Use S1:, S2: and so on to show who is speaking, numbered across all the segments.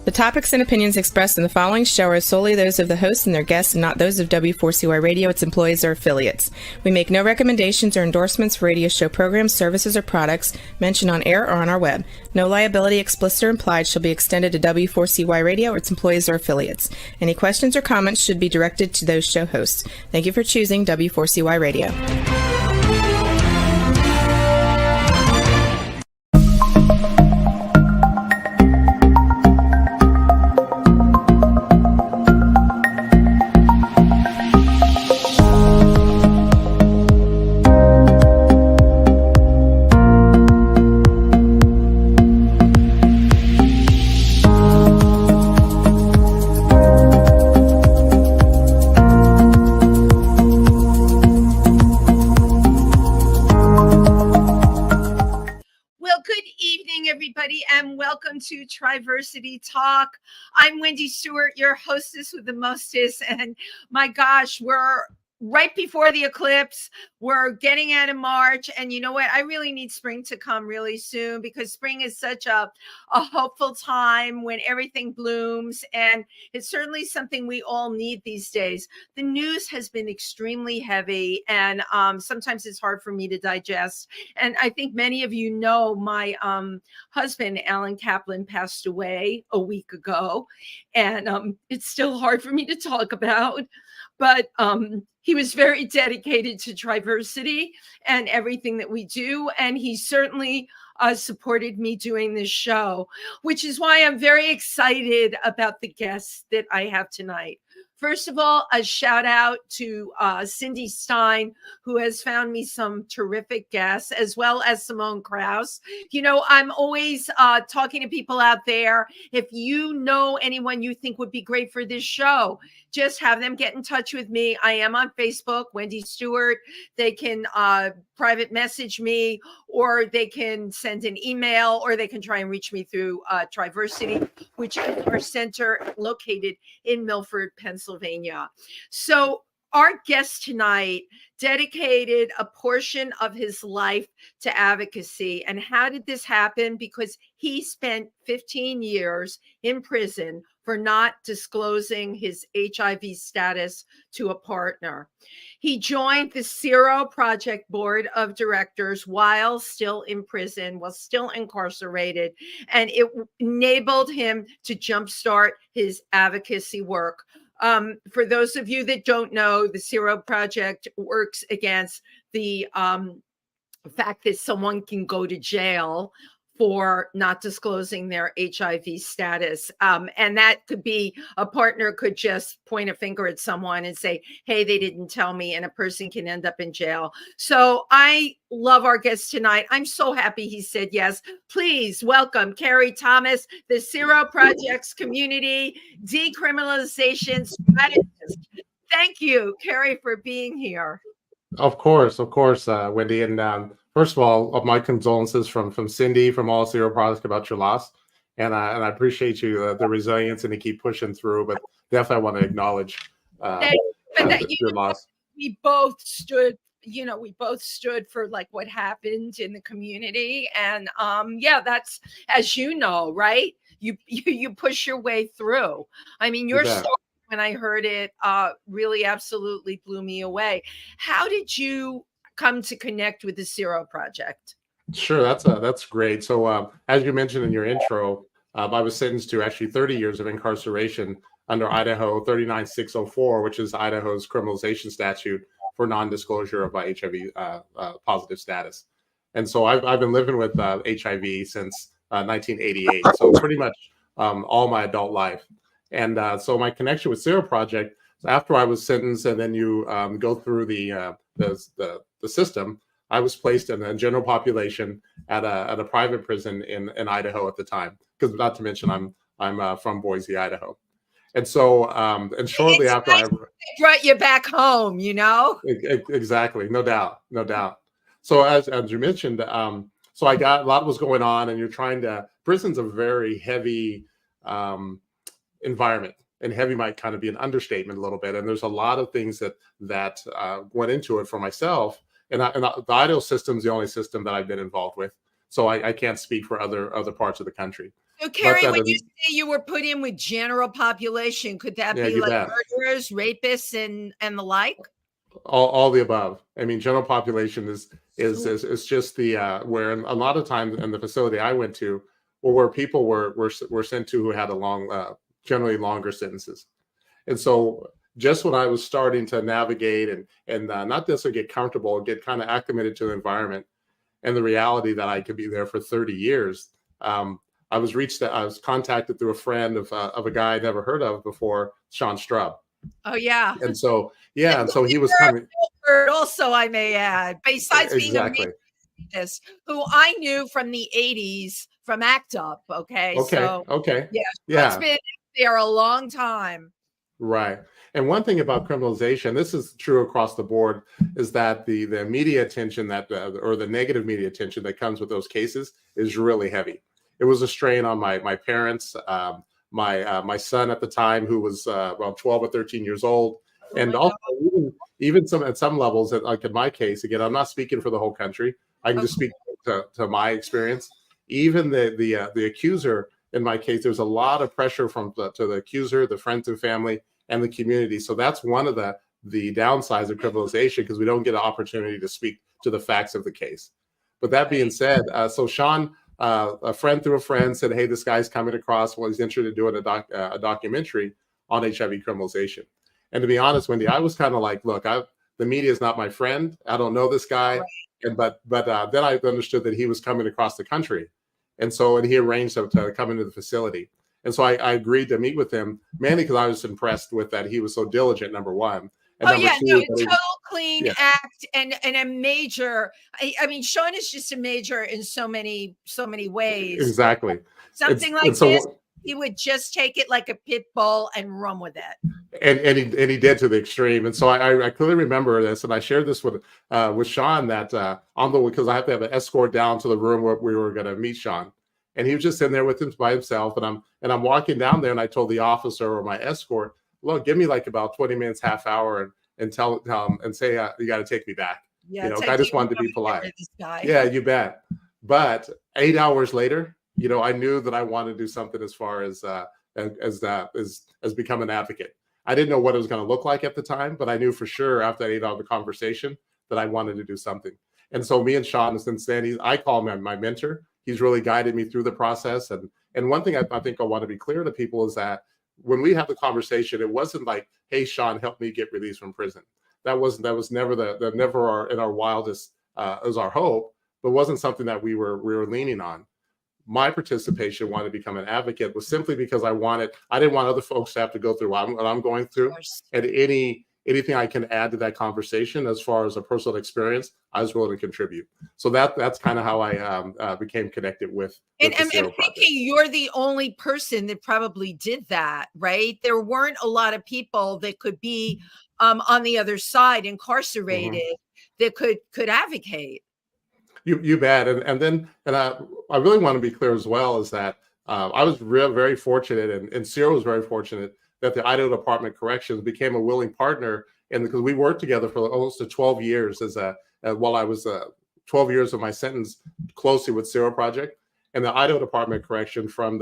S1: The topics and opinions expressed in the following show are solely those of the hosts and their guests and not those of W4CY Radio, its employees, or affiliates. We make no recommendations or endorsements for radio show programs, services, or products mentioned on air or on our web. No liability, explicit or implied, shall be extended to W4CY Radio or its employees or affiliates. Any questions or comments should be directed to those show hosts. Thank you for choosing W4CY Radio.
S2: And welcome to Triversity Talk. I'm Wendy Stewart, your hostess with the mostest. And my gosh, we're right before the eclipse. We're getting out of March. And you know what? I really need spring to come really soon, because spring is such a hopeful time when everything blooms. And it's certainly something we all need these days. The news has been extremely heavy, and sometimes it's hard for me to digest. And I think many of you know my husband, Alan Kaplan, passed away a week ago. And it's still hard for me to talk about. But he was very dedicated to Triversity and everything that we do. And he certainly supported me doing this show, which is why I'm very excited about the guests that I have tonight. First of all, a shout out to Cindy Stein, who has found me some terrific guests, as well as Simone Krause. You know, I'm always talking to people out there. If you know anyone you think would be great for this show, just have them get in touch with me. I am on Facebook, Wendy Stewart. They can private message me, or they can send an email, or they can try and reach me through Triversity, which is our center located in Milford, Pennsylvania. So our guest tonight dedicated a portion of his life to advocacy. And how did this happen? Because he spent 15 years in prison for not disclosing his HIV status to a partner. He joined the SERO Project Board of Directors while still in prison, while still incarcerated, and it enabled him to jumpstart his advocacy work. For those of you that don't know, the SERO Project works against the fact that someone can go to jail for not disclosing their HIV status. And that could be, a partner could just point a finger at someone and say, hey, they didn't tell me, and a person can end up in jail. So I love our guest tonight. I'm so happy he said yes. Please welcome Kerry Thomas, the SERO Project's Community Decriminalization Strategist. Thank you, Kerry, for being here.
S3: Of course, Wendy. And first of all, my condolences from Cindy, from all SERO Project, about your loss. And I appreciate you, the resilience, and to keep pushing through. But definitely want to acknowledge your loss.
S2: We both stood, we both stood for like what happened in the community. And yeah, that's, as you know, right? You push your way through. I mean, your story, when I heard it, really absolutely blew me away. How did you come to connect with the SERO Project?
S3: Sure, that's great. So as you mentioned in your intro, I was sentenced to actually 30 years of incarceration under Idaho 39604, which is Idaho's criminalization statute for non-disclosure of HIV positive status. And so I've been living with HIV since 1988, so pretty much all my adult life. And so my connection with SERO Project, after I was sentenced, and then you go through the system, I was placed in a general population at a private prison in Idaho at the time. Because not to mention I'm from Boise, Idaho, and so and shortly after I
S2: brought you back home,
S3: Exactly, no doubt. So as you mentioned, so I got a lot was going on, and you're trying to. Prison's a very heavy environment, and heavy might kind of be an understatement a little bit. And there's a lot of things that went into it for myself. And the Idaho system is the only system that I've been involved with, so I can't speak for other parts of the country.
S2: So, Kerry,
S3: that
S2: when you
S3: doesn't.
S2: say you were put in with general population, could that
S3: Yeah,
S2: be
S3: you
S2: like
S3: bet.
S2: murderers, rapists, and the like?
S3: All the above. I mean, general population
S2: So,
S3: is just the where a lot of times in the facility I went to, or where people were sent to who had a long, generally longer sentences. And so just when I was starting to navigate and not necessarily get comfortable, get kind of acclimated to the environment and the reality that I could be there for 30 years, I was contacted through a friend of a guy I'd never heard of before, Sean Strub.
S2: oh yeah.
S3: And so, yeah,
S2: And
S3: and
S2: who
S3: so he
S2: you
S3: was
S2: were
S3: coming.
S2: also, I may add, besides being a
S3: Exactly.
S2: this, who I knew from the 80s from ACT UP. Okay.
S3: Okay.
S2: So,
S3: Okay.
S2: yeah, Sean's
S3: Yeah.
S2: been there a long time.
S3: Right. And one thing about criminalization, this is true across the board, is that the media attention or the negative media attention that comes with those cases is really heavy. It was a strain on my parents, my son at the time, who was around 12 or 13 years old, and also even some at some levels, like in my case, again, I'm not speaking for the whole country. I can just speak to my experience. Even the accuser, in my case, there's a lot of pressure to the accuser, the friends and family, and the community. So that's one of the downsides of criminalization, because we don't get an opportunity to speak to the facts of the case. But that being said, so Sean, a friend through a friend, said, "Hey, this guy's coming across. Well, he's interested in doing a documentary on HIV criminalization." And to be honest, Wendy, I was kind of like, "Look, the media is not my friend. I don't know this guy." And but then I understood that he was coming across the country, and he arranged to come into the facility. And so I agreed to meet with him, mainly because I was impressed with that he was so diligent, number one. And number two,
S2: no, total clean
S3: yeah,
S2: act and a major. I mean, Sean is just a major in so many ways.
S3: exactly.
S2: Something like this, he would just take it like a pit bull and run with it.
S3: And he did to the extreme. And so I clearly remember this, and I shared this with Sean, that because I have to have an escort down to the room where we were going to meet Sean. And he was just in there with him by himself. And I'm walking down there, and I told the officer or my escort, "Look, give me like about 20 minutes, half hour, and tell him and say you got to take me back."
S2: Yeah,
S3: I just wanted to be polite. Yeah, you bet. But 8 hours later, I knew that I wanted to do something as far as become an advocate. I didn't know what it was going to look like at the time, but I knew for sure after that 8 hour conversation that I wanted to do something. And so me and Sean, since then, I call him my mentor. He's really guided me through the process. And one thing I think I want to be clear to people is that when we have the conversation, it wasn't like, "Hey, Sean, help me get released from prison." That was never in our wildest as our hope, but wasn't something that we were leaning on. My participation, wanted to become an advocate, was simply because I didn't want other folks to have to go through what I'm going through. And anything I can add to that conversation as far as a personal experience, I was willing to contribute. So that's kind of how I became connected with
S2: and
S3: the SERO project.
S2: Thinking you're the only person that probably did that, right? There weren't a lot of people that could be on the other side, incarcerated, that could advocate.
S3: You bet. And I really want to be clear as well, is that I was very fortunate, and SERO was very fortunate that the Idaho Department of Corrections became a willing partner, and because we worked together for almost 12 years while I was 12 years of my sentence closely with SERO project, and the Idaho Department of Correction from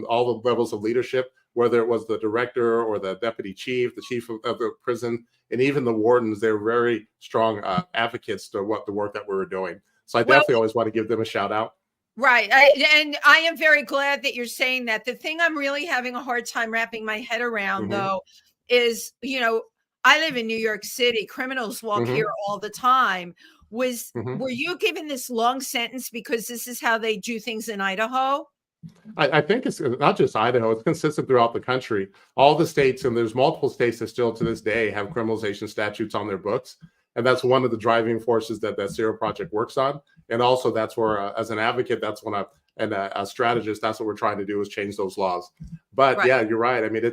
S3: all the levels of leadership, whether it was the director or the deputy chief, the chief of the prison, and even the wardens, they were very strong advocates to the work that we were doing. So I definitely always want to give them a shout out.
S2: Right. And I am very glad that you're saying that. The thing I'm really having a hard time wrapping my head around, though, is, I live in New York City. Criminals walk here all the time. Were you given this long sentence because this is how they do things in Idaho?
S3: I think it's not just Idaho. It's consistent throughout the country. All the states, and there's multiple states that still to this day have criminalization statutes on their books. And that's one of the driving forces that SERO project works on. And also that's where, as an advocate, that's when a strategist, that's what we're trying to do, is change those laws. But yeah, you're right. I mean,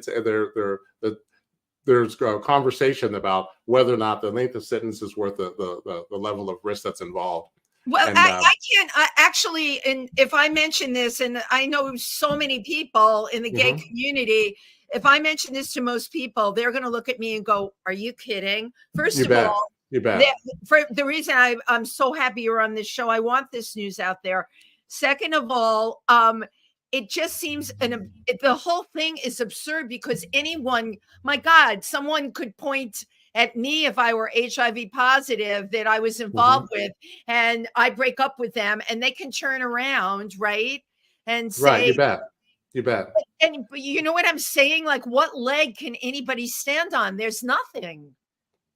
S3: there's a conversation about whether or not the length of sentence is worth the level of risk that's involved.
S2: Well, I can't actually, and if I mention this, and I know so many people in the gay community, if I mention this to most people, they're going to look at me and go, "Are you kidding?" First of all,
S3: you bet.
S2: For the reason I'm so happy you're on this show, I want this news out there. Second of all, it just seems the whole thing is absurd because anyone, my God, someone could point at me if I were HIV positive that I was involved with, and I break up with them, and they can turn around, right, and
S3: Right. You
S2: say,
S3: bet. You bet.
S2: and you know what I'm saying? Like, what leg can anybody stand on? There's nothing.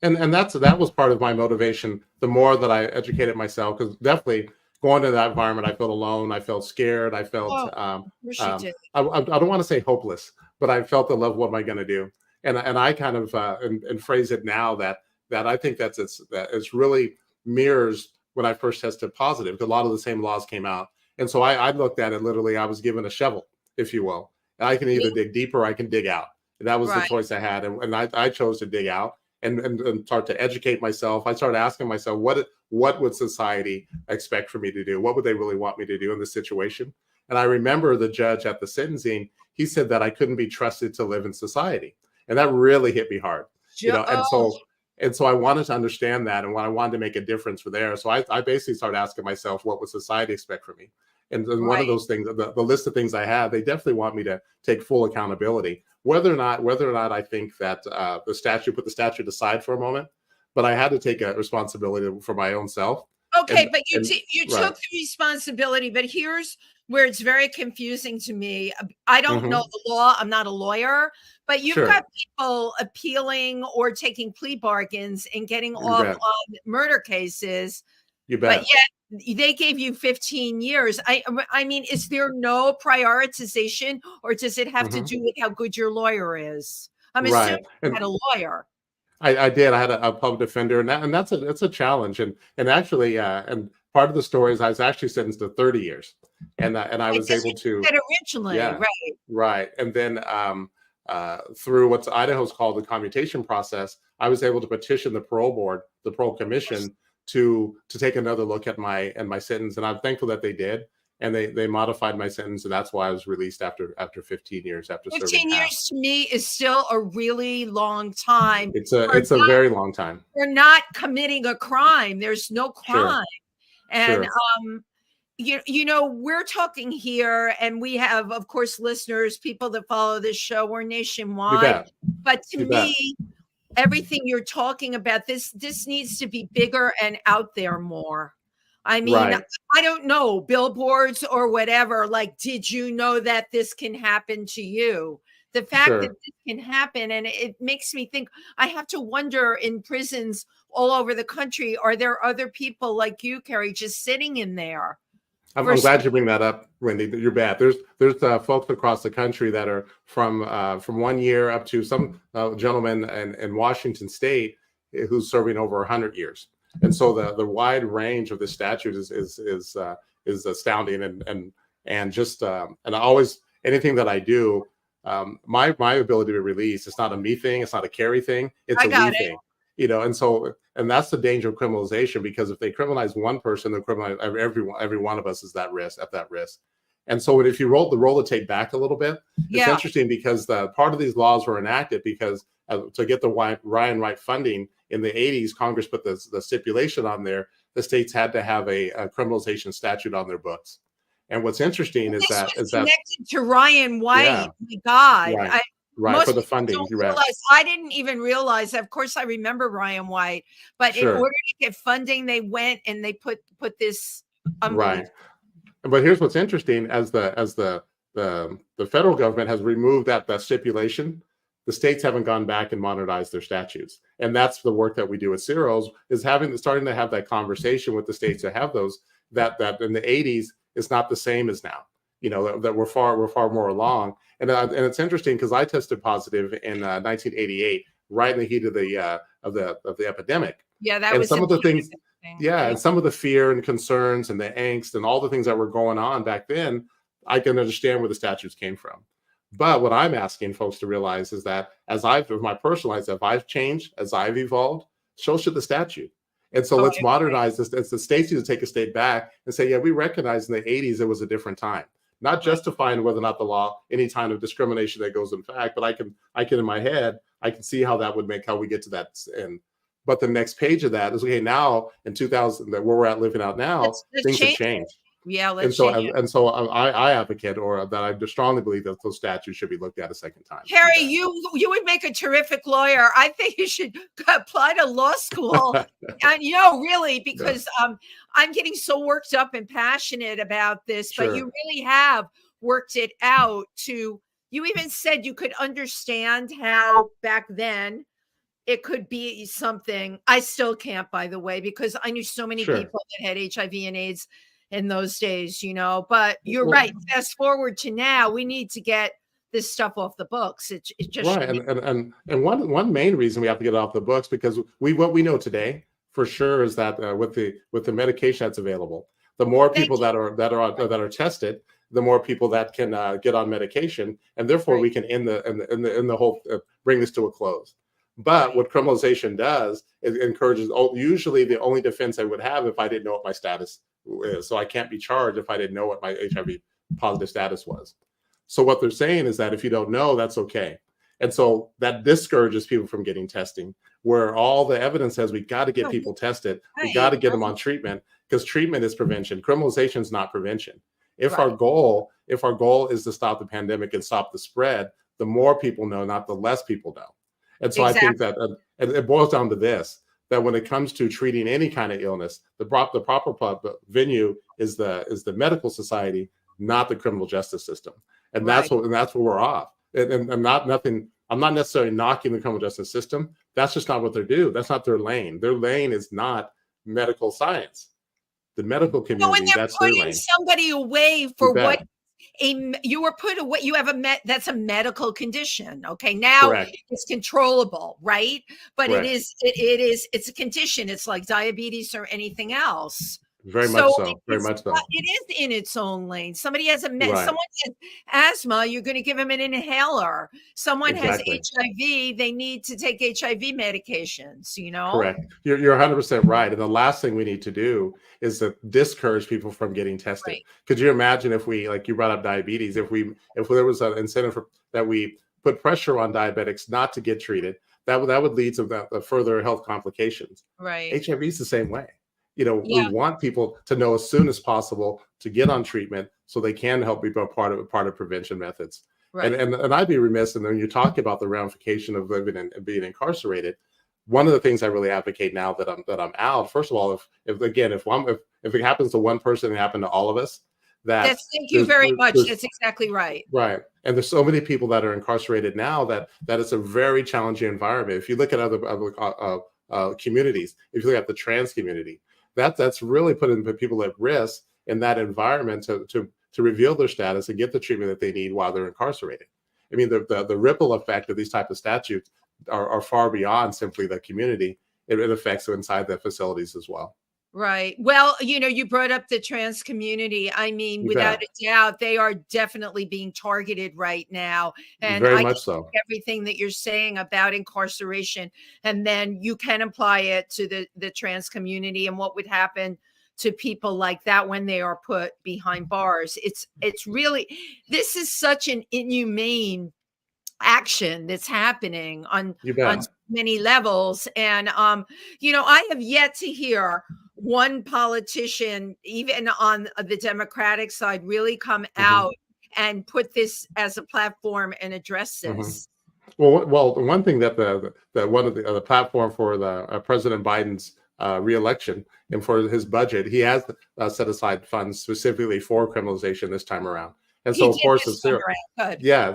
S3: And that was part of my motivation. The more that I educated myself, because definitely going to that environment, I felt alone. I felt scared. I felt
S2: Of course you did.
S3: I don't want to say hopeless, but I felt the love. What am I going to do? And I kind of and phrase it now that I think that it's really mirrors when I first tested positive, because a lot of the same laws came out. And so I looked at it literally. I was given a shovel, if you will. And I can either dig deeper or I can dig out. And that was the choice I had. And I chose to dig out and start to educate myself. I started asking myself, what would society expect for me to do? What would they really want me to do in this situation? And I remember the judge at the sentencing, he said that I couldn't be trusted to live in society. And that really hit me hard. And so I wanted to understand that, and I wanted to make a difference for there. So I basically started asking myself, what would society expect from me? And one of those things, the list of things I have, they definitely want me to take full accountability. Whether or not I think that put the statute aside for a moment, but I had to take a responsibility for my own self.
S2: Okay, but you took the responsibility, but here's where it's very confusing to me. I don't know the law. I'm not a lawyer, but you've got people appealing or taking plea bargains and getting off on murder cases.
S3: You bet.
S2: But yet they gave you 15 years. I mean, is there no prioritization, or does it have to do with how good your lawyer is? I'm assuming you had a lawyer.
S3: I did. I had a public defender, and that's a challenge. And actually, and part of the story is I was actually sentenced to 30 years, and I was able to
S2: originally,
S3: right. And then through what's Idaho's called the commutation process, I was able to petition the parole board, the parole commission, to take another look at my sentence, and I'm thankful that they did, and they modified my sentence, and that's why I was released after 15 years. After
S2: 15 years to me is still a really long time.
S3: It's a very long time.
S2: You're not committing a crime. There's no crime, and you know, we're talking here, and we have, of course, listeners, people that follow this show. We're nationwide, but to me, everything you're talking about, this needs to be bigger and out there more. I mean, I don't know, billboards or whatever. Like, did you know that this can happen to you? The fact that this can happen, and it makes me think, I have to wonder, in prisons all over the country, are there other people like you, Kerry, just sitting in there?
S3: I'm glad you bring that up, Wendy. You're bad. There's folks across the country that are from 1 year up to some gentleman in Washington State who's serving over 100 years. And so the wide range of the statute is astounding, and just and I always, anything that I do, my ability to release, it's not a me thing, it's not a Kerry thing, it's a we thing. You know, and that's the danger of criminalization, because if they criminalize one person, they criminalize every one of us is at that risk. And so if you roll the tape back a little bit, it's interesting, because the part of these laws were enacted because to get the Ryan White funding in the 80s, Congress put the stipulation on there, the states had to have a criminalization statute on their books. And what's interesting is that
S2: connected to Ryan White. Yeah. My God.
S3: Right, for the funding.
S2: I didn't even realize. Of course, I remember Ryan White, but in order to get funding, they went and they put this.
S3: Right, but here's what's interesting: as the federal government has removed that stipulation, the states haven't gone back and modernized their statutes, and that's the work that we do at SEROs, is starting to have that conversation with the states to have those that in the 80s is not the same as now. You know, that we're far more along, and it's interesting because I tested positive in 1988, right in the heat of the epidemic.
S2: Yeah, that
S3: and
S2: was
S3: some of the things. Yeah, and some of the fear and concerns and the angst and all the things that were going on back then, I can understand where the statutes came from. But what I'm asking folks to realize is that as my personal life, if I've changed, as I've evolved, so should the statute. And so let's modernize this. As the states need to take a step back and say, yeah, we recognize in the 80s it was a different time. Not justifying whether or not the law, any kind of discrimination that goes in fact, but I can in my head, I can see how that would make how we get to that end. But the next page of that is, okay, now in 2000, that where we're at living out now, things have changed.
S2: Yeah,
S3: And
S2: let's
S3: so,
S2: change it.
S3: I advocate, or that I strongly believe that those statutes should be looked at a second time.
S2: Harry, you would make a terrific lawyer. I think you should apply to law school. And really, because I'm getting so worked up and passionate about this, but you really have worked it out to, you even said you could understand how back then it could be something. I still can't, by the way, because I knew so many people that had HIV and AIDS in those days, but you're right. Fast forward to now, we need to get this stuff off the books. It just
S3: right. And one main reason we have to get it off the books, because what we know today for sure is that with the medication that's available, the more people that are tested, the more people that can get on medication, and therefore we can end the whole bring this to a close. But what criminalization does is encourages, usually the only defense I would have if I didn't know what my status is. So I can't be charged if I didn't know what my HIV positive status was. So what they're saying is that if you don't know, that's okay. And so that discourages people from getting testing, where all the evidence says we got to get people tested. We got to get them on treatment, because treatment is prevention. Criminalization is not prevention. If our goal is to stop the pandemic and stop the spread, the more people know, not the less people know. And so I think that it boils down to this, that when it comes to treating any kind of illness, the proper venue is the medical society, not the criminal justice system. And that's where we're off. And I'm not necessarily knocking the criminal justice system. That's just not what they do. That's not their lane. Their lane is not medical science. The medical community, that's their lane.
S2: Somebody away for what you were put away. You have that's a medical condition. Okay. Now it's controllable, right? But it's a condition. It's like diabetes or anything else.
S3: Very much so. Very much so.
S2: It is in its own lane. Somebody has someone has asthma, you're going to give them an inhaler. Someone has HIV, they need to take HIV medications,
S3: Correct. You're 100% right. And the last thing we need to do is to discourage people from getting tested. Could you imagine if we, like you brought up diabetes, if there was an incentive that we put pressure on diabetics not to get treated, that would lead to further health complications.
S2: Right.
S3: HIV is the same way. We want people to know as soon as possible to get on treatment so they can help be part of prevention methods. Right. And I'd be remiss, and when you talk about the ramification of living and being incarcerated, one of the things I really advocate now that I'm out, first of all, if it happens to one person, it happened to all of us.
S2: Thank you very much. That's exactly right.
S3: Right. And there's so many people that are incarcerated now that it's a very challenging environment. If you look at other communities, if you look at the trans community, that's really putting people at risk in that environment to reveal their status and get the treatment that they need while they're incarcerated. I mean, the ripple effect of these type of statutes are far beyond simply the community. It affects inside the facilities as well.
S2: Right. Well, you brought up the trans community. I mean, without a doubt, they are definitely being targeted right now. And
S3: very much so.
S2: Everything that you're saying about incarceration, and then you can apply it to the trans community and what would happen to people like that when they are put behind bars. It's really, this is such an inhumane action that's happening on many levels. And, I have yet to hear one politician, even on the Democratic side, really come out and put this as a platform and address this.
S3: Well, the one thing that the platform for the President Biden's reelection and for his budget, he has set aside funds specifically for criminalization this time around. And so, of course, it's zero.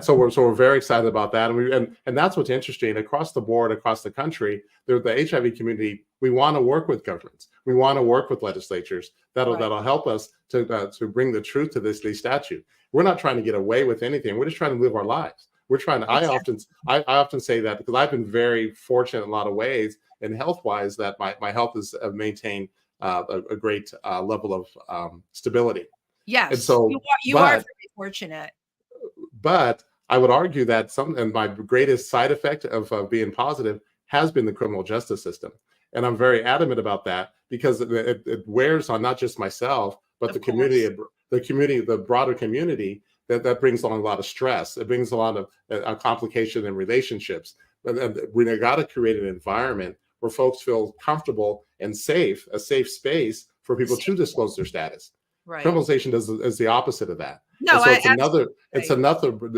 S3: So we're very excited about that, and that's what's interesting across the board, across the country. The HIV community, we want to work with governments, we want to work with legislatures that'll help us to bring the truth to these statutes. We're not trying to get away with anything. We're just trying to live our lives. We're trying to. I often say that because I've been very fortunate in a lot of ways, and health-wise, that my health has maintained a great level of stability.
S2: Yes,
S3: and so
S2: you are very fortunate.
S3: But I would argue that my greatest side effect of being positive has been the criminal justice system, and I'm very adamant about that because it wears on not just myself, but the community, the broader community. That brings along a lot of stress. It brings a lot of complication in relationships. And we got to create an environment where folks feel comfortable and safe, a safe space for people to disclose their status.
S2: Right.
S3: Criminalization is the opposite of that.
S2: No,
S3: and so it's
S2: right.
S3: another,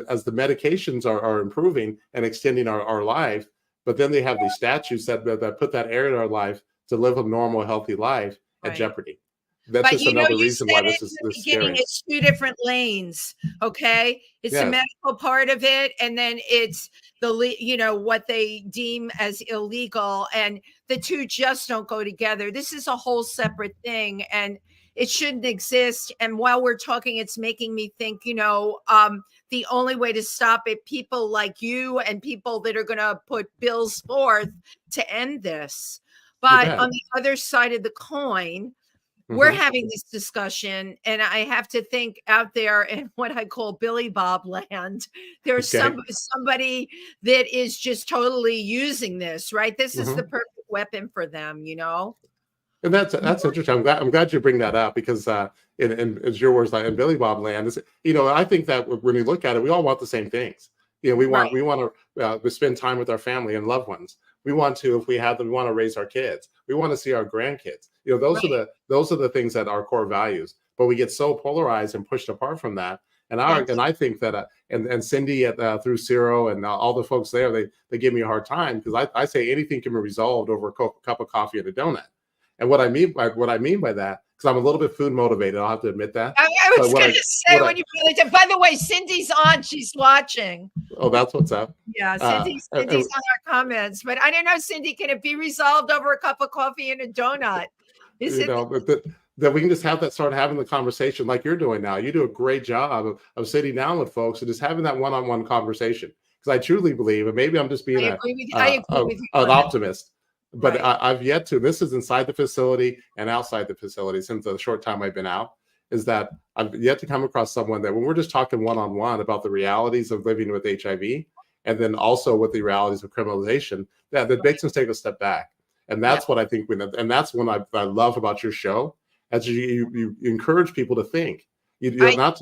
S3: as the medications are improving and extending our life, but then they have these statutes that put that area in our life to live a normal, healthy life at
S2: Right.
S3: jeopardy. That's
S2: But
S3: just
S2: you know,
S3: another
S2: you
S3: reason
S2: said
S3: why
S2: it
S3: this
S2: in
S3: is
S2: the beginning,
S3: scary.
S2: it's two different lanes. Okay. It's the
S3: Yes.
S2: medical part of it, and then it's what they deem as illegal, and the two just don't go together. This is a whole separate thing, and it shouldn't exist. And while we're talking, it's making me think, the only way to stop it, people like you and people that are going to put bills forth to end this. But on the other side of the coin, we're having this discussion, and I have to think out there in what I call Billy Bob land. There's somebody that is just totally using this, right? This is the perfect weapon for them,
S3: And that's interesting. I'm glad you bring that up, because in as your words, like in Billy Bob land, is, I think that when you look at it, we all want the same things. We want to spend time with our family and loved ones. We want to, if we have them, we want to raise our kids. We want to see our grandkids. Those are the things that are core values. But we get so polarized and pushed apart from that. And I think that and Cindy through SERO and all the folks there, they give me a hard time, because I say anything can be resolved over a cup of coffee and a donut. And what I mean by that, because I'm a little bit food motivated, I'll have to admit that.
S2: I was going to say, when you really did. By the way, Cindy's on; she's watching.
S3: Oh, that's what's up.
S2: Yeah, Cindy's on our comments. But I don't know, Cindy, can it be resolved over a cup of coffee and a donut?
S3: That we can just start having the conversation like you're doing now. You do a great job of sitting down with folks and just having that one-on-one conversation. Because I truly believe, and maybe I'm just being an optimist, but I've yet to, this is inside the facility and outside the facility since the short time I've been out, is that I've yet to come across someone that when we're just talking one-on-one about the realities of living with HIV, and then also with the realities of criminalization, that makes us take a step back. And that's what I think, and that's what I love about your show, as you encourage people to think. Not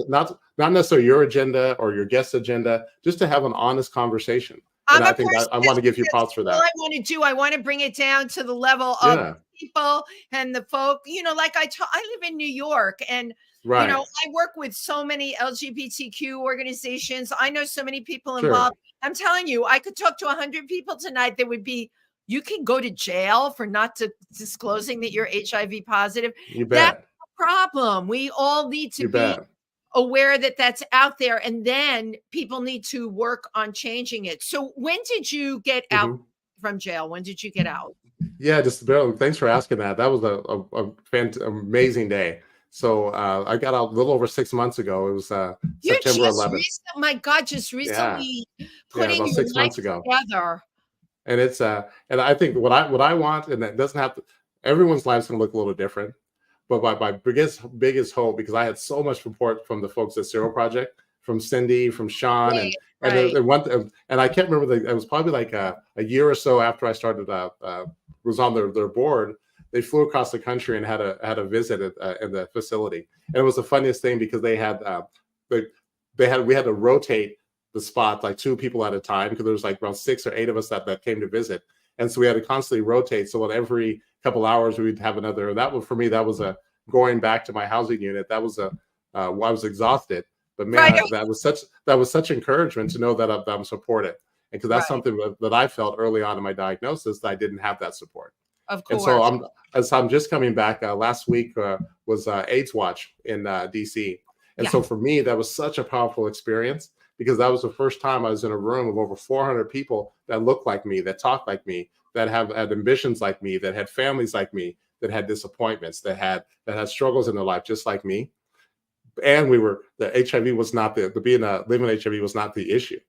S3: necessarily your agenda or your guest agenda, just to have an honest conversation. And I think I want to give you props for that.
S2: All I want to do, I want to bring it down to the level of people and the folk. Like I live in New York, and I work with so many LGBTQ organizations. I know so many people involved. I'm telling you, I could talk to 100 people tonight that would be, you can go to jail for not disclosing that you're HIV positive.
S3: You bet.
S2: That's a problem. We all need to be aware that that's out there, and then people need to work on changing it. So when did you get out from jail? When did you get out?
S3: Yeah, just barely. Thanks for asking that. That was a amazing day. So I got out a little over 6 months ago. It was September 11th.
S2: My God, just recently putting
S3: about
S2: your
S3: 6 months
S2: life
S3: ago.
S2: together.
S3: And it's and I think what I want, and that doesn't have to, everyone's life's gonna look a little different. But my biggest hope, because I had so much support from the folks at SERO Project, from Cindy, from Sean, and I can't remember, it was probably like a year or so after I started was on their board. They flew across the country and had a visit in the facility, and it was the funniest thing, because we had to rotate the spot like 2 people at a time, because there was like around 6 or 8 of us that came to visit. And so we had to constantly rotate. So every couple hours we'd have another. And that was, for me, that was going back to my housing unit. That was I was exhausted, but man, that was such encouragement to know that I'm supported. And because that's something that I felt early on in my diagnosis, that I didn't have that support.
S2: Of course.
S3: And so I'm just coming back. Last week was AIDS Watch in DC. And so for me, that was such a powerful experience, because that was the first time I was in a room of over 400 people that look like me, that talk like me, that had ambitions like me, that had families like me, that had disappointments, that had struggles in their life just like me. And the HIV was not living with HIV was not the issue.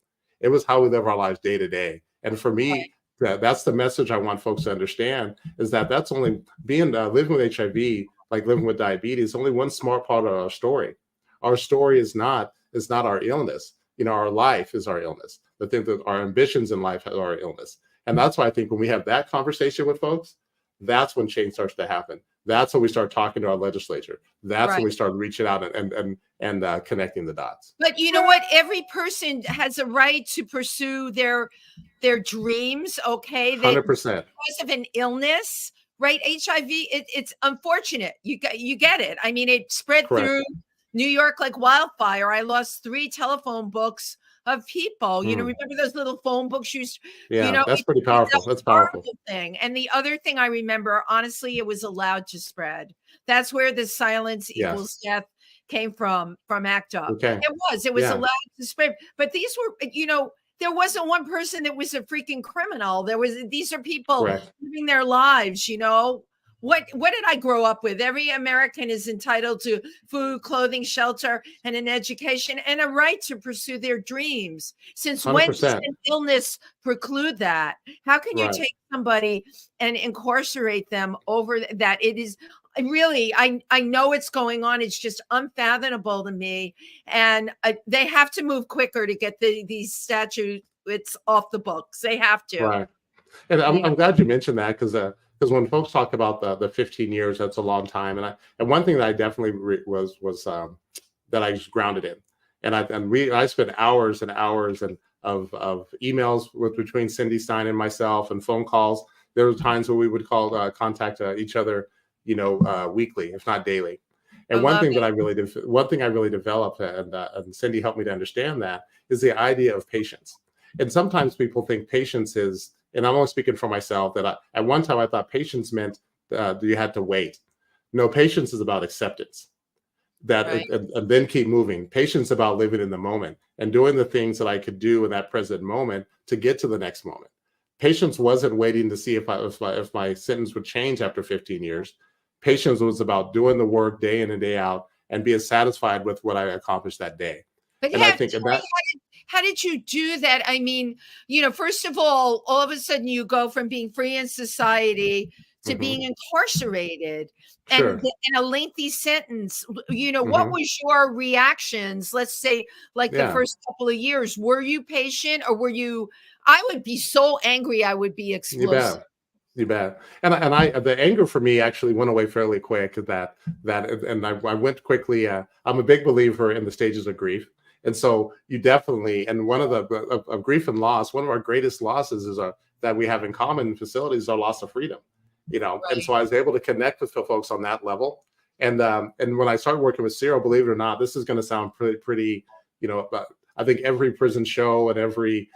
S3: It was how we live our lives day to day. And for me, that's the message I want folks to understand, is that that's only living with HIV, like living with diabetes, only one smart part of our story. Our story is not our illness. Our life is our illness. The thing that our ambitions in life are our illness. And that's why I think when we have that conversation with folks, that's when change starts to happen. That's when we start talking to our legislature. That's when we start reaching out and connecting the dots.
S2: But you know what? Every person has a right to pursue their dreams. Okay,
S3: 100%.
S2: Because of an illness, right? HIV, it's unfortunate. You get it. I mean, it spread
S3: Correct.
S2: through New York like wildfire. I lost 3 telephone books of people. Remember those little phone books
S3: Yeah, that's pretty
S2: it's
S3: powerful.
S2: a
S3: That's powerful.
S2: horrible thing. And the other thing I remember, honestly, it was allowed to spread. That's where the silence equals
S3: Yes.
S2: death came from ACT UP.
S3: Okay.
S2: It was
S3: Yeah.
S2: allowed to spread. But these were, there wasn't one person that was a freaking criminal. These are people
S3: Correct.
S2: living their lives, What did I grow up with? Every American is entitled to food, clothing, shelter, and an education, and a right to pursue their dreams. Since when does
S3: 100%.
S2: an illness preclude that? How can you
S3: Right.
S2: take somebody and incarcerate them over that? It is really, I know it's going on. It's just unfathomable to me. And they have to move quicker to get these statutes off the books. They have to.
S3: Right. And I'm glad you mentioned that because when folks talk about the 15 years, that's a long time. And one thing that I definitely was that I was grounded in, and I spent hours and hours of emails between Cindy Stein and myself and phone calls. There were times where we would contact each other, weekly, if not daily. And one thing I really developed, and Cindy helped me to understand that, is the idea of patience. And sometimes people think patience is, and I'm only speaking for myself, that at one time I thought patience meant you had to wait. No, patience is about acceptance.
S2: Right.
S3: And then keep moving. Patience about living in the moment and doing the things that I could do in that present moment to get to the next moment. Patience wasn't waiting to see if my sentence would change after 15 years. Patience was about doing the work day in and day out and being satisfied with what I accomplished that day.
S2: But
S3: And I think
S2: how did you do that? I mean, first of all of a sudden you go from being free in society to being incarcerated
S3: Sure.
S2: and in a lengthy sentence. What was your reactions? Let's say like the first couple of years. Were you patient or were you? I would be so angry. I would be explosive.
S3: You bet. And the anger for me actually went away fairly quick. And I went quickly. I'm a big believer in the stages of grief. And so you definitely, and one of of grief and loss, one of our greatest losses is that we have in common in facilities is our loss of freedom,
S2: Right.
S3: And so I was able to connect with folks on that level. And when I started working with SERO, believe it or not, this is going to sound pretty, I think every prison show and every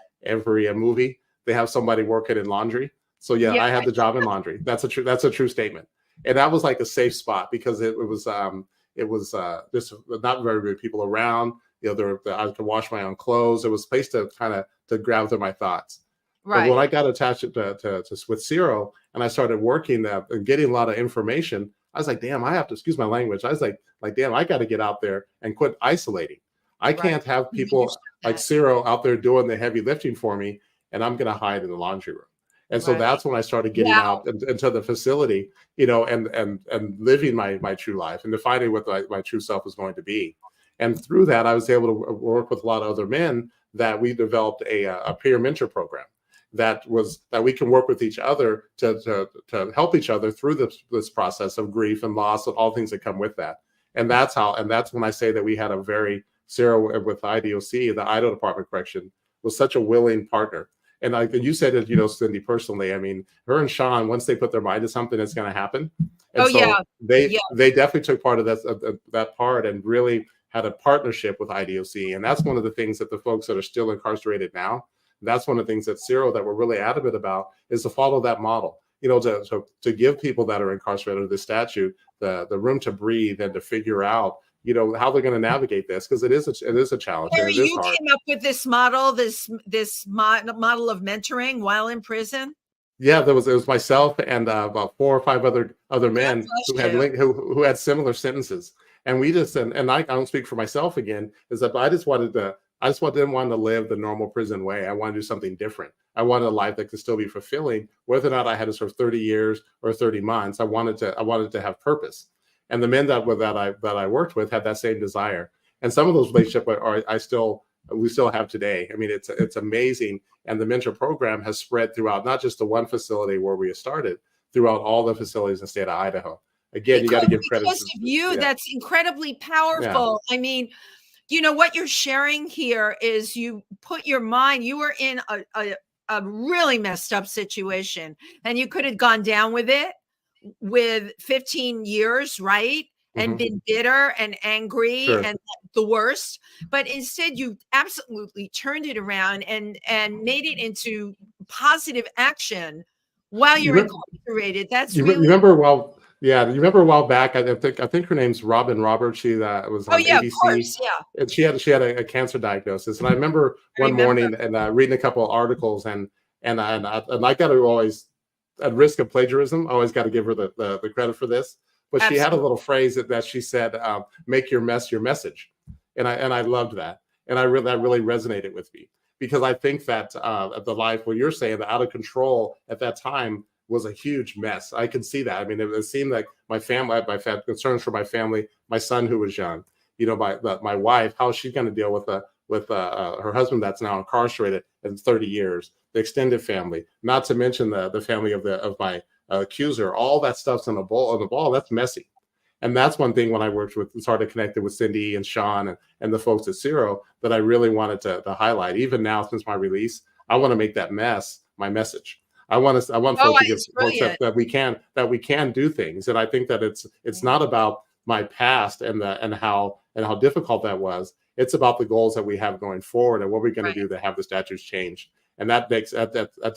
S3: movie, they have somebody working in laundry. So yeah, I had the job in laundry. That's a true statement. And that was like a safe spot because it was just not very many people around. I could wash my own clothes. It was a place to kind of to gather my thoughts.
S2: Right.
S3: But when I got attached with SERO and I started working and getting a lot of information, I was like, damn, I have to, excuse my language. I was like, damn, I got to get out there and quit isolating. I can't have people like SERO out there doing the heavy lifting for me, and I'm going to hide in the laundry room. And so that's when I started getting out into the facility, and living my true life and defining what my true self was going to be. And through that, I was able to work with a lot of other men that we developed a peer mentor program that we can work with each other to help each other through this process of grief and loss and all things that come with that. And that's when I say that we had a very SERO with IDOC, the Idaho Department of Correction was such a willing partner. And like you said it, Cindy, personally, I mean, her and Sean, once they put their mind to something, it's going to happen. And they definitely took part of that part and really had a partnership with IDOC. And that's one of the things that the folks that are still incarcerated now, that's one of the things that SERO that we're really adamant about is to follow that model, to give people that are incarcerated under the statute the room to breathe and to figure out, how they're going to navigate this, because it is a challenge.
S2: Harry, and you came up with this model, this model of mentoring while in prison.
S3: Yeah, it was myself and about 4 or 5 other men who had similar sentences, and we just and I don't speak for myself again, is that I just didn't want to live the normal prison way. I wanted to do something different. I wanted a life that could still be fulfilling, whether or not I had to serve 30 years or 30 months. I wanted to have purpose. And the men that I worked with had that same desire. And some of those relationships we still have today. I mean, it's amazing. And the mentor program has spread throughout not just the one facility where we started, throughout all the facilities in the state of Idaho. Again, you got to give credit.
S2: Because of you, that's incredibly powerful. Yeah. I mean, what you're sharing here is you put your mind, you were in a really messed up situation and you could have gone down with it, with 15 years, right? And been bitter and angry
S3: Sure.
S2: and the worst, but instead you absolutely turned it around and made it into positive action while you're incarcerated. That's
S3: You
S2: really
S3: remember you remember a while back. I think her name's Robin Roberts. She was on
S2: yeah, of
S3: ABC,
S2: course, yeah.
S3: and she had a cancer diagnosis. And I remember one morning and reading a couple of articles, and I got to always, at risk of plagiarism, I always got to give her the credit for this. But she had a little phrase that she said, "Make your mess your message," and I loved that, and that really resonated with me, because I think that the life, what you're saying, the out of control at that time was a huge mess. I could see that. I mean, it seemed like my family, I had concerns for my family, my son who was young, my wife, how is she going to deal with her husband that's now incarcerated in 30 years, the extended family, not to mention the family of my accuser. All that stuff's on the ball. That's messy. And that's one thing when I started connected with Cindy and Sean and the folks at SERO that I really wanted to highlight. Even now, since my release, I want to make that mess my message. I want folks to give folks that we can do things. And I think that it's not about my past and how difficult that was. It's about the goals that we have going forward and what we're going to do to have the statutes change. And that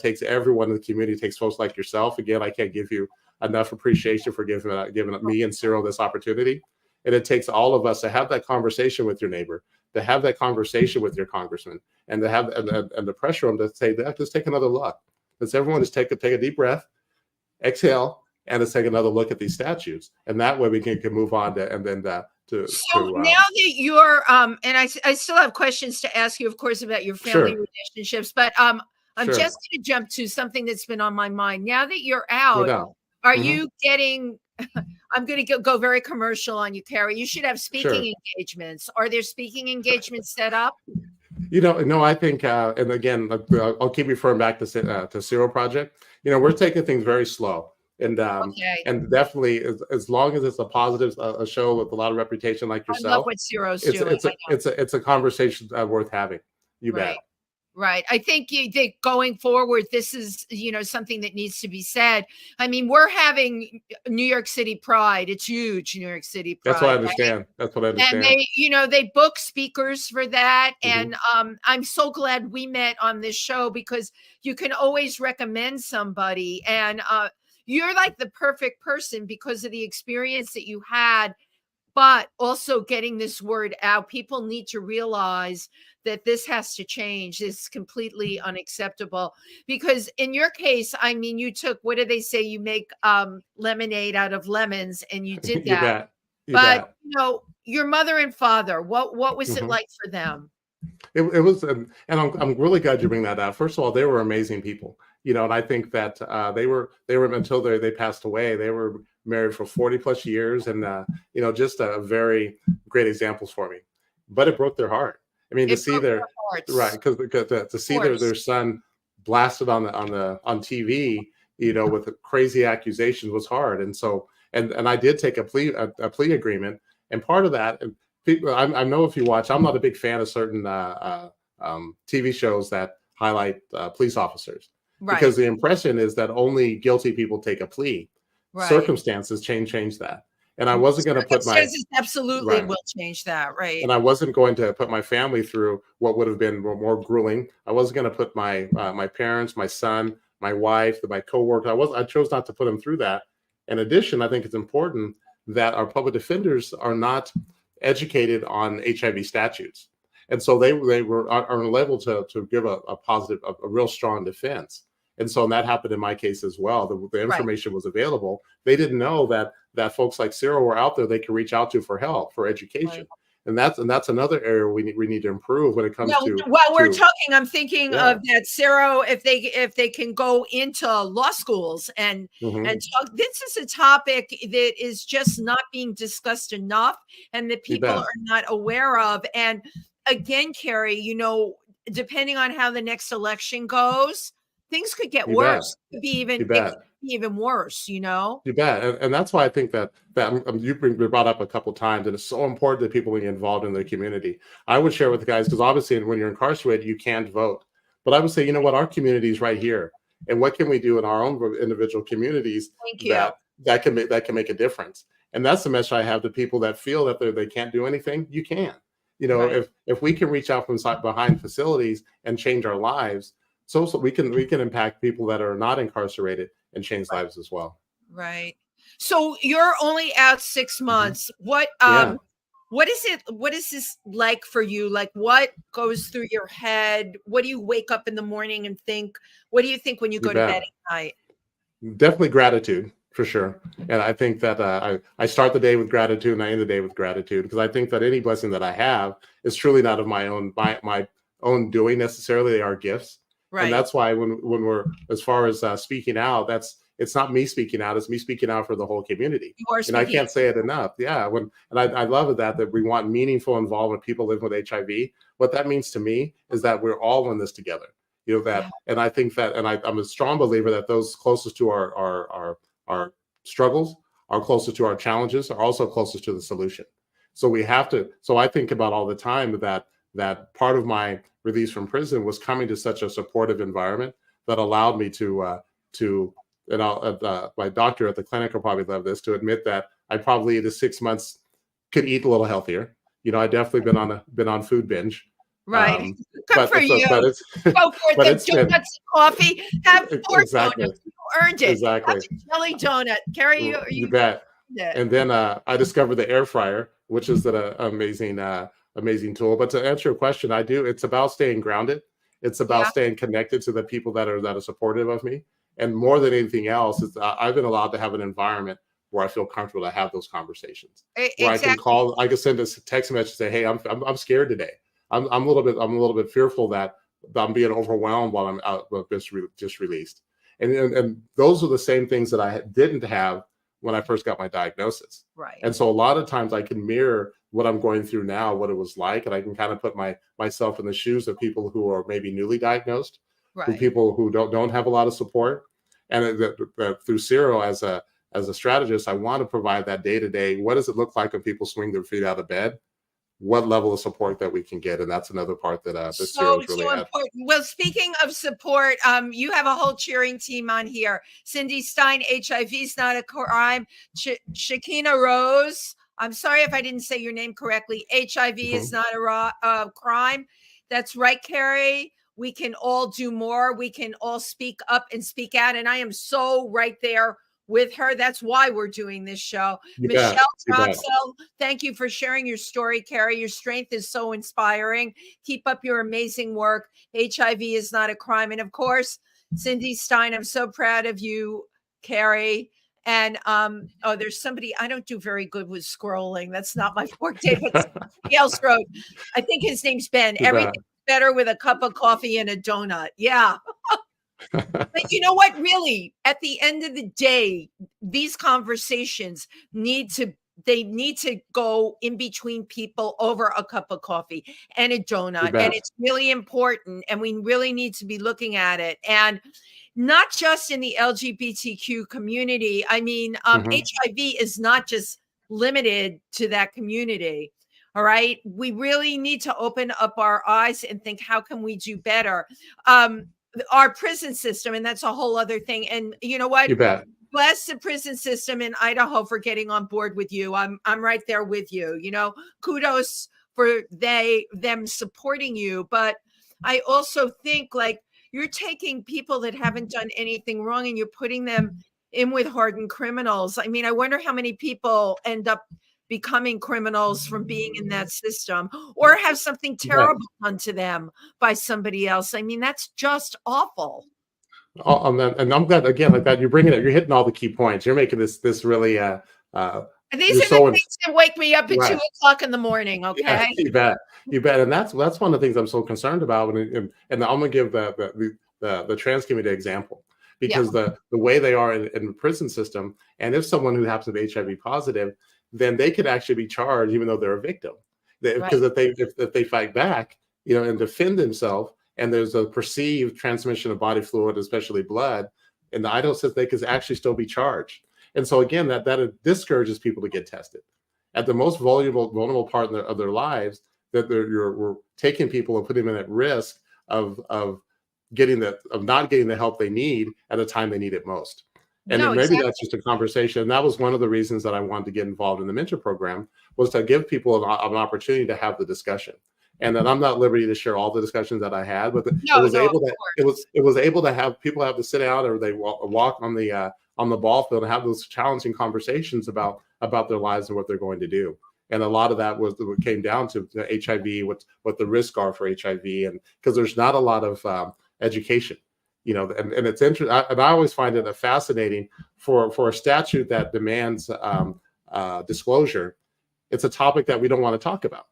S3: takes everyone in the community, takes folks like yourself. Again, I can't give you enough appreciation for giving me and SERO this opportunity. And it takes all of us to have that conversation with your neighbor, to have that conversation with your congressman, and to have and the pressure them to say that, just take another look. Let's everyone just take a deep breath, exhale, and let's take another look at these statutes. And that way we can move on now that
S2: you're and I still have questions to ask you, of course, about your family relationships, but I'm just going to jump to something that's been on my mind. Now that you're out, are you getting I'm going to go very commercial on you, Kerry. You should have speaking engagements. Are there speaking engagements set up?
S3: No, I think, and again, I'll keep referring back to SERO Project. We're taking things very slow. And definitely, as long as it's a positive a show with a lot of reputation like yourself,
S2: I love what SERO's doing.
S3: It's a conversation worth having. You bet.
S2: Right. I think going forward, this is, something that needs to be said. I mean, we're having New York City Pride. It's huge, New York City Pride.
S3: That's what I understand. Right? That's what I understand.
S2: And they book speakers for that. And I'm so glad we met on this show, because you can always recommend somebody. And you're like the perfect person because of the experience that you had, but also getting this word out. People need to realize that this has to change. It's completely unacceptable, because in your case, I mean, you took, what do they say? You make lemonade out of lemons, and you did that.
S3: You bet.
S2: Your mother and father, what was it like for them?
S3: It was, and I'm really glad you bring that up. First of all, they were amazing people, and I think that they were until they passed away. They were married for 40 plus years, and just a very great examples for me. But it broke their heart. I mean, to see their son blasted on TV, with crazy accusations was hard. And so, and I did take a plea agreement, and part of that, people, I know if you watch, I'm not a big fan of certain TV shows that highlight police officers, because the impression is that only guilty people take a plea. Circumstances change that. And I wasn't going to put
S2: absolutely will change that, right?
S3: And I wasn't going to put my family through what would have been more grueling. I wasn't going to put my parents, my son, my wife, my coworker. I chose not to put them through that. In addition, I think it's important that our public defenders are not educated on HIV statutes, and so they were on a level to give a positive, a real strong defense. And so that happened in my case as well. The information was available. They didn't know that folks like SERO were out there they could reach out to for help, for education. And that's another area we need to improve when it comes to.
S2: While we're talking, I'm thinking of that SERO, if they can go into law schools and talk. This is a topic that is just not being discussed enough, and that people are not aware of. And again, Kerry, depending on how the next election goes, things could get worse. It could be even worse, You
S3: bet. And that's why I think that you've been brought up a couple of times, and it's so important that people be involved in the community. I would share with the guys, because obviously when you're incarcerated, you can't vote. But I would say, our community is right here. And what can we do in our own individual communities that can make a difference. And that's the message I have to people that feel that they can't do anything. You can. You know,
S2: Right.
S3: if we can reach out from behind facilities and change our lives, so we can impact people that are not incarcerated and change lives as well.
S2: Right. So you're only out 6 months. What
S3: Yeah.
S2: what is this like for you? Like, what goes through your head? What do you wake up in the morning and think? What do you think when you
S3: You
S2: go to bed
S3: bet.
S2: at night?
S3: Definitely gratitude for sure. And I think that I start the day with gratitude and I end the day with gratitude, because I think that any blessing that I have is truly not of my own doing necessarily. They are gifts. And
S2: Right.
S3: that's why when we're, as far as speaking out, it's not me speaking out, it's me speaking out for the whole community.
S2: You are
S3: And I
S2: speaking.
S3: can't say it enough. Yeah. I love that we want meaningful involvement, people living with HIV. What that means to me is that we're all in this together. You know that, and I think that, and I'm a strong believer that those closest to our struggles, are closest to our challenges, are also closest to the solution. So we have to. So I think about all the time that part of my release from prison was coming to such a supportive environment that allowed me to and my doctor at the clinic will probably love this, to admit that I probably in the 6 months could eat a little healthier. You know, I definitely been on food binge.
S2: Right. Good for you.
S3: But it's
S2: Go for it.
S3: but
S2: The
S3: it's been
S2: donuts, coffee. Have 4
S3: exactly
S2: donuts. You earned it.
S3: exactly.
S2: Have a jelly donut. Carrie,
S3: You
S2: you
S3: bet.
S2: did.
S3: And then I discovered the air fryer, which is an amazing tool. But to answer your question, it's about staying grounded. It's about
S2: Yeah.
S3: staying connected to the people that are supportive of me. And more than anything else, I've been allowed to have an environment where I feel comfortable to have those conversations. Where
S2: Exactly.
S3: I can send a text message and say, "Hey, I'm scared today. I'm a little bit fearful that I'm being overwhelmed while I'm out, just released." And those are the same things that I didn't have when I first got my diagnosis.
S2: Right.
S3: And so a lot of times I can mirror what I'm going through now, what it was like, and I can kind of put myself in the shoes of people who are maybe newly diagnosed, who
S2: Right.
S3: people who don't have a lot of support. And through SERO as a strategist, I want to provide that day to day. What does it look like when people swing their feet out of bed? What level of support that we can get, and that's another part that the SERO is really
S2: important. Well, speaking of support, you have a whole cheering team on here. Cindy Stein, HIV is not a crime. Shakina Rose, I'm sorry if I didn't say your name correctly. HIV is not a crime. That's right, Kerry. We can all do more. We can all speak up and speak out. And I am so right there with her. That's why we're doing this show. Michelle Troxel, thank you for sharing your story, Kerry. Your strength is so inspiring. Keep up your amazing work. HIV is not a crime. And of course, Cindy Stein, I'm so proud of you, Kerry. And there's somebody, I don't do very good with scrolling. That's not my forte, but somebody else wrote, I think his name's Ben. Everything's better with a cup of coffee and a donut. Yeah. But you know what? Really, at the end of the day, these conversations need to go in between people over a cup of coffee and a donut. And it's really important. And we really need to be looking at it. And not just in the LGBTQ community. I mean, HIV is not just limited to that community. All right. We really need to open up our eyes and think, how can we do better? Our prison system, and that's a whole other thing. And you know what?
S3: You bet.
S2: Bless the prison system in Idaho for getting on board with you. I'm right there with you. You know, kudos for them supporting you. But I also think, like, you're taking people that haven't done anything wrong and you're putting them in with hardened criminals. I mean, I wonder how many people end up becoming criminals from being in that system, or have something terrible done to them by somebody else. I mean, that's just awful.
S3: And I'm glad, again, like that, you're bringing it, you're hitting all the key points. You're making this really
S2: and these are the things that wake me up at 2:00 in the morning. Okay.
S3: Yeah, you bet. And that's one of the things I'm so concerned about. And I'm gonna give the trans community example, because the way they are in the prison system, and if someone who happens to be HIV positive, then they could actually be charged even though they're a victim. Because if they fight back, you know, and defend themselves, and there's a perceived transmission of body fluid, especially blood, and the Idaho says they could actually still be charged. And so again, that discourages people to get tested at the most vulnerable part of their lives. That we're taking people and putting them at risk of not getting the help they need at a time they need it most. And
S2: No,
S3: then maybe
S2: exactly.
S3: that's just a conversation. And that was one of the reasons that I wanted to get involved in the mentor program, was to give people an opportunity to have the discussion. And then I'm not at liberty to share all the discussions that I had, but
S2: No, no, of course.
S3: it was able to have people have to sit down, or they walk on the ball field and have those challenging conversations about their lives and what they're going to do. And a lot of that was what came down to HIV, what the risks are for HIV, and because there's not a lot of education, and it's interesting. And I always find it fascinating for a statute that demands disclosure. It's a topic that we don't want to talk about.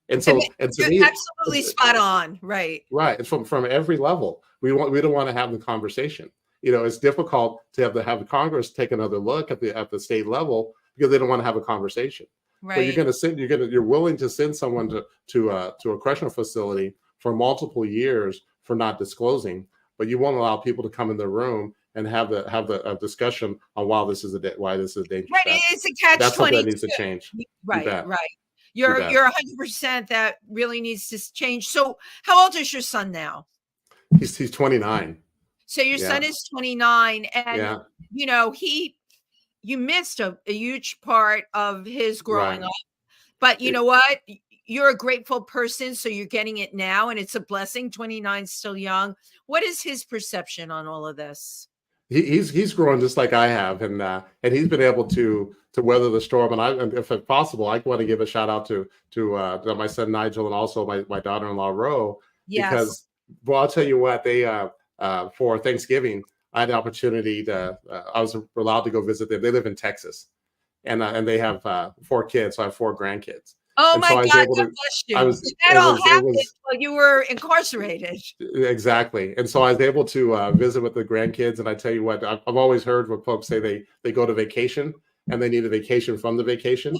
S3: And so, and to
S2: You're
S3: me,
S2: absolutely spot on, right?
S3: Right. From every level, we don't want to have the conversation. It's difficult to have the Congress take another look at the state level because they don't want to have a conversation. But
S2: Right.
S3: you're willing to send someone to a correctional facility for multiple years for not disclosing, but you won't allow people to come in the room and have the discussion on why this is a dangerous
S2: Right.
S3: statute.
S2: It's a catch
S3: That's something that
S2: 22.
S3: needs to change. You
S2: Right,
S3: bet.
S2: right.
S3: You
S2: You're
S3: bet.
S2: 100%. That really needs to change. So how old is your son now?
S3: He's 29.
S2: So your
S3: Yeah.
S2: son is 29, and
S3: Yeah.
S2: you missed a huge part of his growing
S3: Right.
S2: up. But you know what? You're a grateful person, so you're getting it now, and it's a blessing. 29 is still young. What is his perception on all of this?
S3: He's grown just like I have, and he's been able to weather the storm. And if it's possible, I want to give a shout out to my son Nigel, and also my daughter-in-law Ro,
S2: Yes.
S3: because I'll tell you what, they for Thanksgiving I had the opportunity to I was allowed to go visit them. They live in Texas, and they have 4 kids, so I have 4 grandkids.
S2: Oh
S3: And
S2: my
S3: so I
S2: God,
S3: was able
S2: God
S3: to.
S2: bless
S3: I
S2: you.
S3: was.
S2: That
S3: It
S2: all
S3: was. It
S2: happened
S3: was.
S2: while you were incarcerated.
S3: Exactly. And so I was able to visit with the grandkids. And I tell you what, I've always heard what folks say, they go to vacation and they need a vacation from the vacation,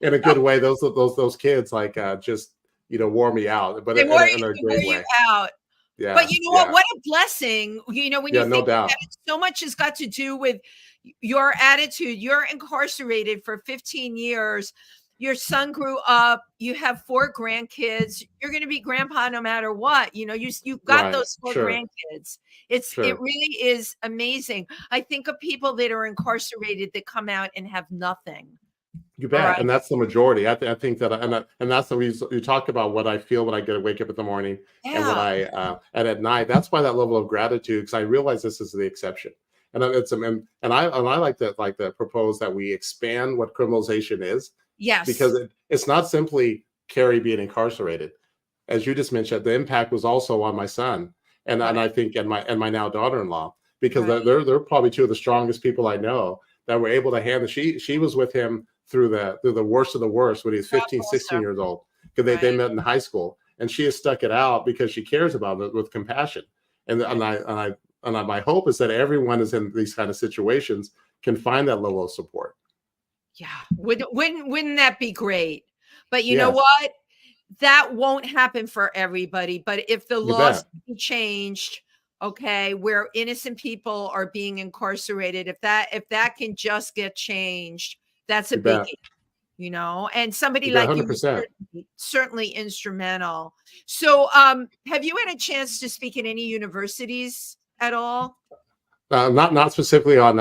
S3: in a good way. Those kids just, wore me out, but
S2: They
S3: in
S2: wore
S3: in a
S2: they wore
S3: great
S2: you
S3: way.
S2: out.
S3: Yeah.
S2: But you know what?
S3: Yeah.
S2: What a blessing. When you
S3: Yeah. No
S2: think about
S3: doubt.
S2: it, so much has got to do with your attitude. You're incarcerated for 15 years. Your son grew up. You have 4 grandkids. You're going to be grandpa no matter what. You've got
S3: Right.
S2: those 4
S3: Sure.
S2: grandkids. It
S3: Sure.
S2: really is amazing. I think of people that are incarcerated that come out and have nothing.
S3: You
S2: All
S3: bet.
S2: right.
S3: And that's the majority. I think that, and that's the reason you talk about what I feel when I wake up in the morning and what
S2: Yeah.
S3: and at night. That's why that level of gratitude, because I realize this is the exception. And I like to propose that we expand what criminalization is,
S2: Yes.
S3: because it's not simply Kerry being incarcerated. As you just mentioned, the impact was also on my son, and
S2: Right.
S3: I think and my now daughter-in-law, because
S2: Right.
S3: they're probably 2 of the strongest people I know that were able to handle. She was with him through the worst of the worst when he was
S2: God
S3: 15,
S2: bless
S3: 16
S2: her.
S3: years old, because they
S2: Right.
S3: met in high school, and she has stuck it out because she cares about it with compassion. And
S2: Right.
S3: my hope is that everyone is in these kind of situations can find that level of support.
S2: Yeah. Wouldn't that be great? But you know
S3: Yes,
S2: what? That won't happen for everybody. But if the
S3: you
S2: laws
S3: bet.
S2: be changed, okay, where innocent people are being incarcerated, if that can just get changed, that's a
S3: You bet.
S2: biggie. And somebody
S3: You bet.
S2: like you was
S3: 100%.
S2: certainly instrumental. So have you had a chance to speak at any universities at all?
S3: Not specifically on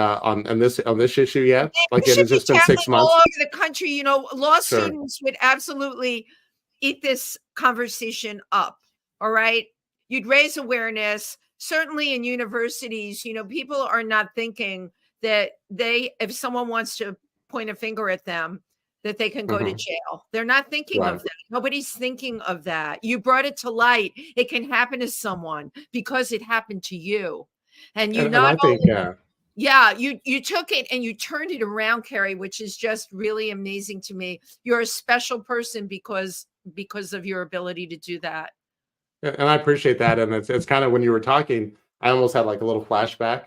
S3: this issue yet. Like,
S2: You
S3: it
S2: should
S3: has
S2: be
S3: just been
S2: traveling
S3: 6
S2: all
S3: months.
S2: over the country. Law
S3: Sure.
S2: students would absolutely eat this conversation up. All right. You'd raise awareness. Certainly in universities, people are not thinking that if someone wants to point a finger at them, that they can go to
S3: Mhm.
S2: jail. They're not thinking
S3: Right.
S2: of that. Nobody's thinking of that. You brought it to light. It can happen to someone because it happened to you. And you
S3: And
S2: not
S3: I think,
S2: only yeah, you took it and you turned it around, Kerry, which is just really amazing to me. You're a special person because of your ability to do that.
S3: and I appreciate that. And it's kind of, when you were talking, I almost had like a little flashback,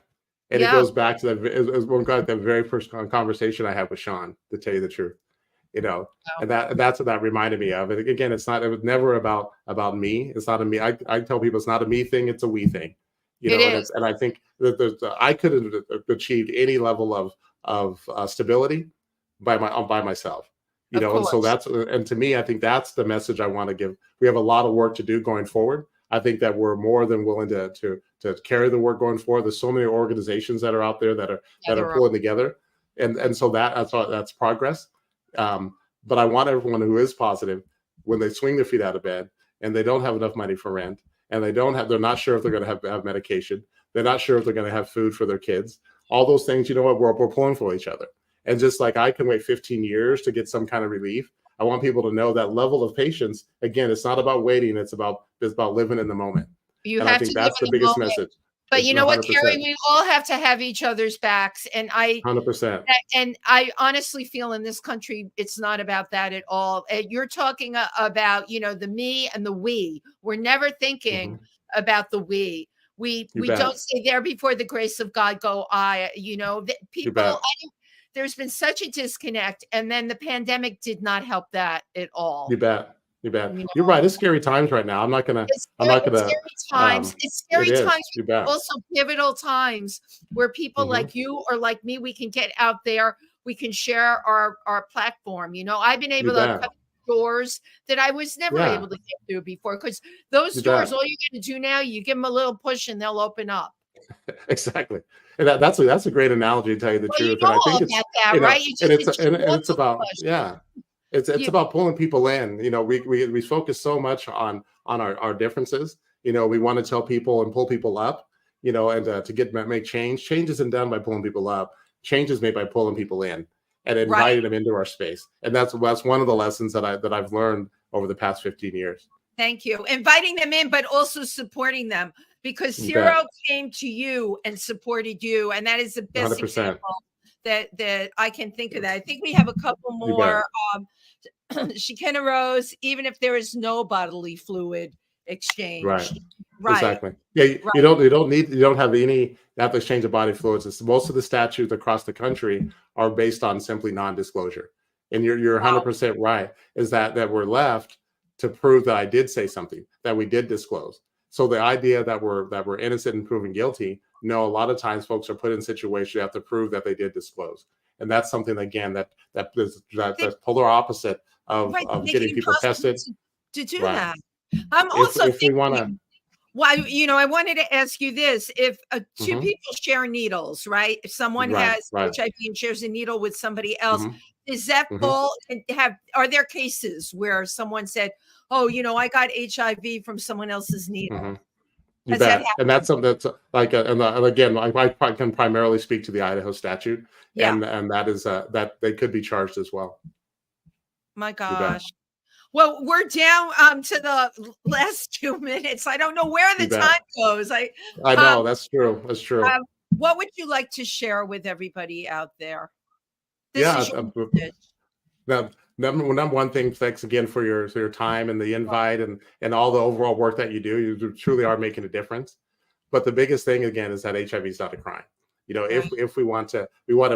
S3: and it
S2: Yeah.
S3: goes back to the very first conversation I had with Sean, to tell you the truth.
S2: Wow.
S3: And that's what that reminded me of. And again, it was never about me. It's not a me. I tell people it's not a me thing, it's a we thing.
S2: It is.
S3: And I think that I could have achieved any level of stability by myself.
S2: Of
S3: And so
S2: course.
S3: and to me, I think that's the message I want to give. We have a lot of work to do going forward. I think that we're more than willing to to carry the work going forward. There's so many organizations that are out there that are pulling together, and so that's progress. But I want everyone who is positive, when they swing their feet out of bed and they don't have enough money for rent, and they're not sure if they're going to have medication, they're not sure if they're going to have food for their kids, all those things, you know what, we're pulling for each other. And just like I can wait 15 years to get some kind of relief, I want people to know that level of patience. Again, it's not about waiting; it's about living in the moment. And I think that's the biggest message.
S2: But you know what, Kerry, we all have to have each other's backs. And
S3: 100%.
S2: And I honestly feel in this country, it's not about that at all. You're talking about, the me and the we. We're never thinking about the we. We don't say there before the grace of God go I. People. There's been such a disconnect, and then the pandemic did not help that at all.
S3: You bet. You're right. It's scary times right now. It's scary
S2: times. It's scary times.
S3: Also
S2: pivotal times where people like you or like me, we can get out there. We can share our platform. I've been able to cut doors that I was never able to get through before, because those doors, all you got to do now, you give them a little push and they'll open up.
S3: Exactly. And that's a great analogy, to tell you the truth. And I think it's about it's about pulling people in. We focus so much on our differences. We want to tell people and pull people up. And to make change. Change isn't done by pulling people up. Change is made by pulling people in and inviting them into our space. And that's one of the lessons that I've learned over the past 15 years.
S2: Thank you. Inviting them in, but also supporting them, because SERO came to you and supported you. And that is the best
S3: 100%.
S2: example that I can think of that. I think we have a couple more. Shekinah Rose, even if there is no bodily fluid exchange.
S3: Right. Exactly. Yeah. You don't have any exchange of body fluids. Most of the statutes across the country are based on simply non-disclosure. And you're 100% right, is that we're left to prove that I did say something, that we did disclose. So the idea that we're innocent and proven guilty, no, a lot of times folks are put in situations you have to prove that they did disclose. And that's something, again, that's polar opposite of getting people tested.
S2: To do that. I'm also thinking, I wanted to ask you this. If two people share needles, right? If someone has HIV and shares a needle with somebody else, does that fall and are there cases where someone said, oh, I got HIV from someone else's needle?
S3: You bet. And that's something that's like, and again, I can primarily speak to the Idaho statute, and that is that they could be charged as well.
S2: My gosh. Well, we're down to the last 2 minutes. I don't know where the time goes. I
S3: know that's true. That's true.
S2: What would you like to share with everybody out there?
S3: Number one thing, thanks again for your time and the invite and all the overall work that you do. You truly are making a difference. But the biggest thing, again, is that HIV is not a crime. If we want to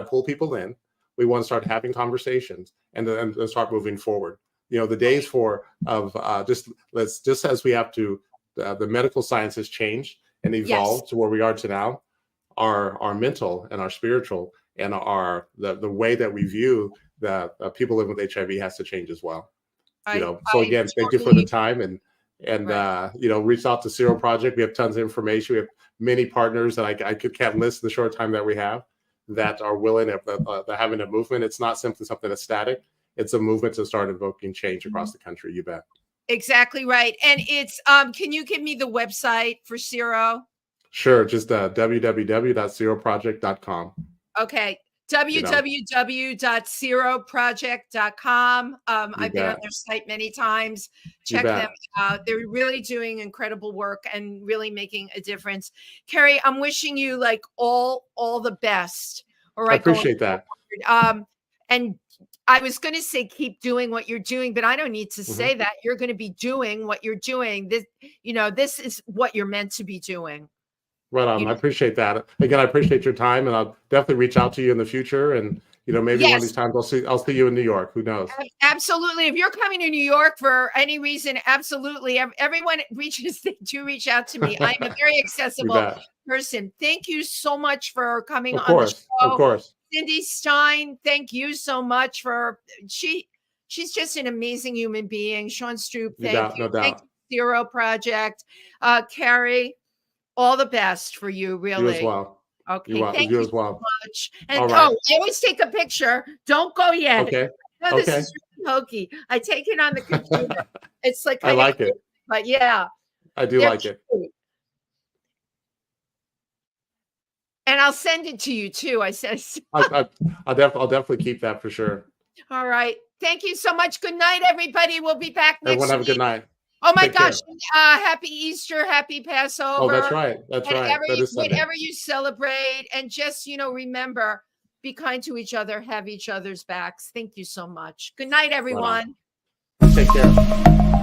S3: pull people in, we want to start having conversations and start moving forward. The days just as we have to, the medical science has changed and evolved to where we are to now. Our mental and our spiritual and the way that we view the people living with HIV has to change as well. So again, thank you for the time and reach out to SERO Project. We have tons of information. We have many partners that I can't list in the short time that we have that are willing to having a movement. It's not simply something that's static. It's a movement to start invoking change across the country. You bet.
S2: Exactly right. And it's can you give me the website for SERO?
S3: Sure, just www.seroproject.com.
S2: Okay. www.seroproject.com. I've been on their site many times. Check them out. They're really doing incredible work and really making a difference. Kerry, I'm wishing you like all the best. All right.
S3: I appreciate that.
S2: And I was going to say keep doing what you're doing, but I don't need to say that. You're going to be doing what you're doing. This is what you're meant to be doing.
S3: Right on. I appreciate that. Again, I appreciate your time, and I'll definitely reach out to you in the future. And maybe one of these times I'll see you in New York. Who knows?
S2: Absolutely. If you're coming to New York for any reason, absolutely. Everyone reach out to me. I'm a very accessible person. Thank you so much for coming on the show.
S3: Of course.
S2: Cindy Stein, thank you so much for she's just an amazing human being. Sean Stroop, thank you.
S3: No doubt.
S2: Thank you, SERO Project. Kerry, All the best for you, really.
S3: You as well.
S2: Okay, thank you
S3: as well.
S2: so much. And
S3: All right.
S2: I always take a picture. Don't go yet.
S3: Okay.
S2: No, this is really hokey. I take it on the computer. It's like
S3: I like it.
S2: But yeah,
S3: I do like it.
S2: Cute. And I'll send it to you too. I said,
S3: I'll definitely keep that for sure.
S2: All right. Thank you so much. Good night, everybody. We'll be back next
S3: Everyone have a good night.
S2: Oh my
S3: Take
S2: gosh.
S3: care.
S2: Happy Easter. Happy Passover.
S3: Oh, that's right. That's right.
S2: Whatever you celebrate. And just, remember, be kind to each other. Have each other's backs. Thank you so much. Good night, everyone.
S3: Take care.